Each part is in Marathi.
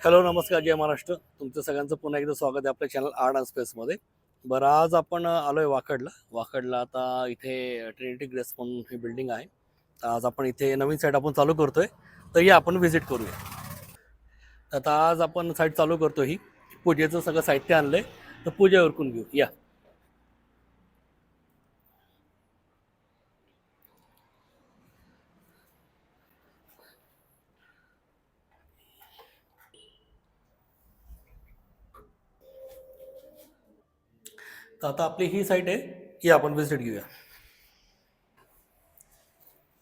हॅलो नमस्कार जय महाराष्ट्र. तुमचं सगळ्यांचं पुन्हा एकदा स्वागत आहे आपल्या चॅनल आर्ट अँड स्पेसमध्ये. बरं, आज आपण आलो आहे वाकडला. आता इथे ट्रिनिटी ग्रेस म्हणून ही बिल्डिंग आहे. तर आज आपण इथे नवीन साईट आपण चालू करतो आहे, तर या आपण व्हिजिट करूया. आता आज आपण साईट चालू करतो. ही पूजेचं सगळं साहित्य आणलं आहे, तर पूजा उरकून घेऊ या. तर आता आपली ही साईट आहे, ही आपण व्हिजिट घेऊया.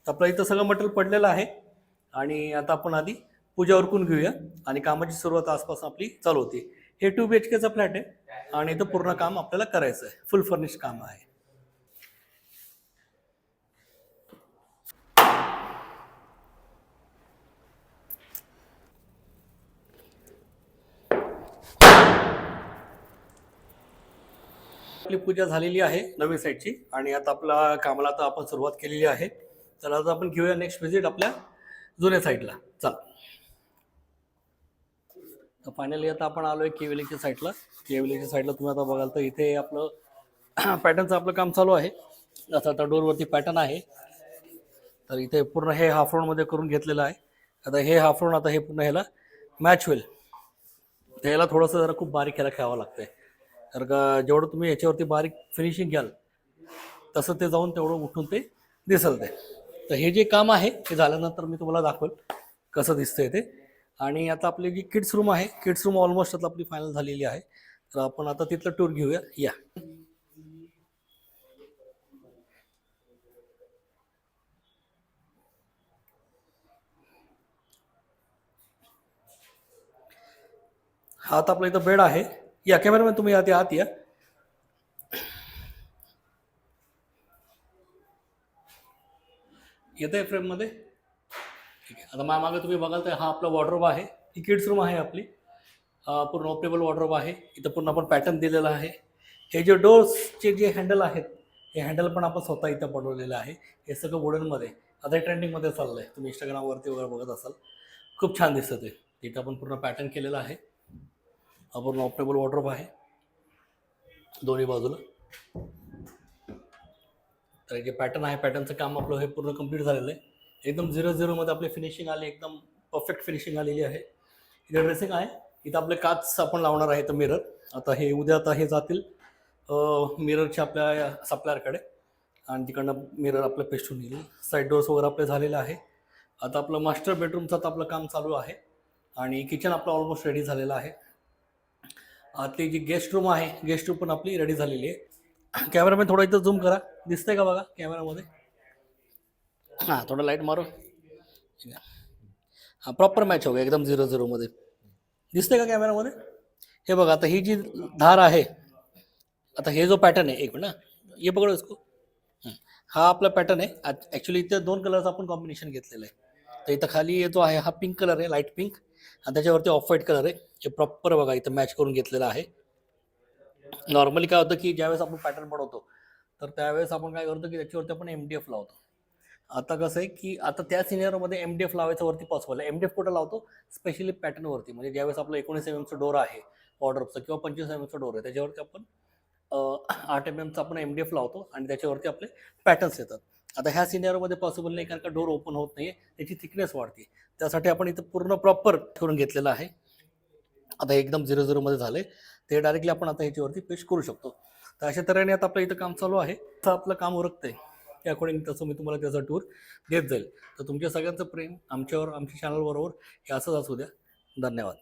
आपलं इथं सगळं मटेरियल पडलेलं आहे आणि आता आपण आधी पूजा उरकून घेऊया आणि कामाची सुरुवात आसपास आपली चालू होती. हे 2 BHKचा फ्लॅट आहे आणि इथं पूर्ण काम आपल्याला करायचं आहे. फुल फर्निश काम आहे. आपली पूजा झालेली आहे नवीन साईटची आणि आता आपल्या कामाला आता आपण सुरुवात केलेली आहे. तर आता आपण घेऊया नेक्स्ट व्हिजिट आपल्या जुन्या साईटला. चल, तर फायनली आता आपण आलोय केविलीच्या साईटला. केविलीच्या साईटला तुम्ही आता बघाल तर इथे आपलं पॅटर्नचं आपलं काम चालू आहे. आता डोरवरती पॅटर्न आहे, तर इथे पूर्ण हे हाफ राऊंडमध्ये करून घेतलेलं आहे. आता हे हाफ राऊंड आता हे पूर्ण ह्याला मॅच होईल. त्याला थोडंसं जरा खूप बारीक ह्याला खेळावं लागतंय. तर जेवढं तुम्ही याच्यावरती बारीक फिनिशिंग घ्याल तसं ते जाऊन तेवढं उठून ते दिसल ते. तर हे जे काम आहे ते झाल्यानंतर मी तुम्हाला दाखवेल कसं दिसतंय ते. आणि आता आपली जी किड्स रूम आहे, किड्स रूम ऑलमोस्ट आता आपली फायनल झालेली आहे. तर आपण आता तिथलं टूर घेऊया या. हा आता आपला इथं बेड आहे. या कॅमेरामध्ये तुम्ही आधी आत या. येत आहे फ्रेममध्ये. ठीक आहे. आता मागे तुम्ही बघाल तर हा आपला वॉर्डरोब आहे. ही किड्स रूम आहे आपली. पूर्ण ओपनेबल वॉर्डरोब आहे. इथं पूर्ण आपण पॅटर्न दिलेला आहे. हे जे डोर्सचे जे हँडल आहेत, हे हँडल पण आपण स्वतः इथं बनवलेलं आहे. हे सगळं वुडनमध्ये आता हे ट्रेंडिंगमध्ये चाललं आहे. तुम्ही इंस्टाग्रामवरती वगैरे बघत असाल, खूप छान दिसतं ते. इथं आपण पूर्ण पॅटर्न केलेलं आहे. हा पूर्ण ओपनेबल वॉर्डरोब आहे दोन्ही बाजूला. तर जे पॅटर्न आहे, पॅटर्नचं काम आपलं हे पूर्ण कंप्लीट झालेलं आहे. एकदम 0-0मध्ये आपली फिनिशिंग आली, एकदम परफेक्ट फिनिशिंग आलेली आहे. इथे ड्रेसिंग आहे. इथं आपले काच आपण लावणार आहे तर मिरर. आता हे उद्या आता हे जातील मिररच्या आपल्या सप्लायरकडे आणि तिकडनं मिरर आपलं पेस्टून येईल. साईड डोर्स वगैरे आपले झालेलं आहे. आता आपलं मास्टर बेडरूमचं आता आपलं काम चालू आहे आणि किचन आपलं ऑलमोस्ट रेडी झालेलं आहे. आतली जी गेस्ट रूम आहे, गेस्ट रूम पण आपली रेडी झालेली आहे. कॅमेरामॅन थोडं इथं झूम करा, दिसतंय का बघा कॅमेरामध्ये. हां, थोडं लाईट मारो. हां, प्रॉपर मॅच हो गया एकदम 0-0मध्ये. दिसतंय का कॅमेरामध्ये. हे बघा, आता ही जी धार आहे, आता हे जो पॅटर्न आहे, एक मिनिट ये पकडो इसको. हा आपला पॅटर्न आहे. ॲक्च्युली इथे 2 कलरचं आपण कॉम्बिनेशन घेतलेलं आहे. तर इथं खाली जो आहे हा पिंक कलर आहे, लाईट पिंक, आणि त्याच्यावरती ऑफ व्हाईट कलर आहे. हे प्रॉपर बघा इथं मॅच करून घेतलेलं आहे. नॉर्मली काय होतं की ज्यावेळेस आपण पॅटर्न बनवतो तर त्यावेळेस आपण काय करतो की त्याच्यावरती आपण MDF लावतो. आता कसं आहे की आता त्या सिनियरमध्ये MDF लावायचं वरती पॉसिबल आहे. MDF कुठं लावतो, स्पेशली पॅटर्नवरती. म्हणजे ज्यावेळेस आपलं 19 mm डोर आहे वॉर्डरोबचं किंवा 25 mm डोर आहे, त्याच्यावरती आपण 8 mm आपण MDF लावतो आणि त्याच्यावरती आपले पॅटर्न्स येतात. आता ह्या सिनियरमध्ये पॉसिबल नाही, कारण का डोर ओपन होत नाही, त्याची थिकनेस वाढते. त्यासाठी आपण इथं पूर्ण प्रॉपर करून घेतलेलं आहे. आता एकदम 0-0मध्ये झाले ते डायरेक्टली आपण आता ह्याच्यावरती पेस्ट करू शकतो. तर अशा तऱ्हेने आता आपलं इथं काम चालू आहे. तर आपलं काम उरकतंय त्या अकॉर्डिंग तसं मी तुम्हाला त्याचा टूर देत जाईल. तर तुमच्या सगळ्यांचं प्रेम आमच्यावर, आमच्या चॅनलबरोबर हे असंच असू द्या. धन्यवाद.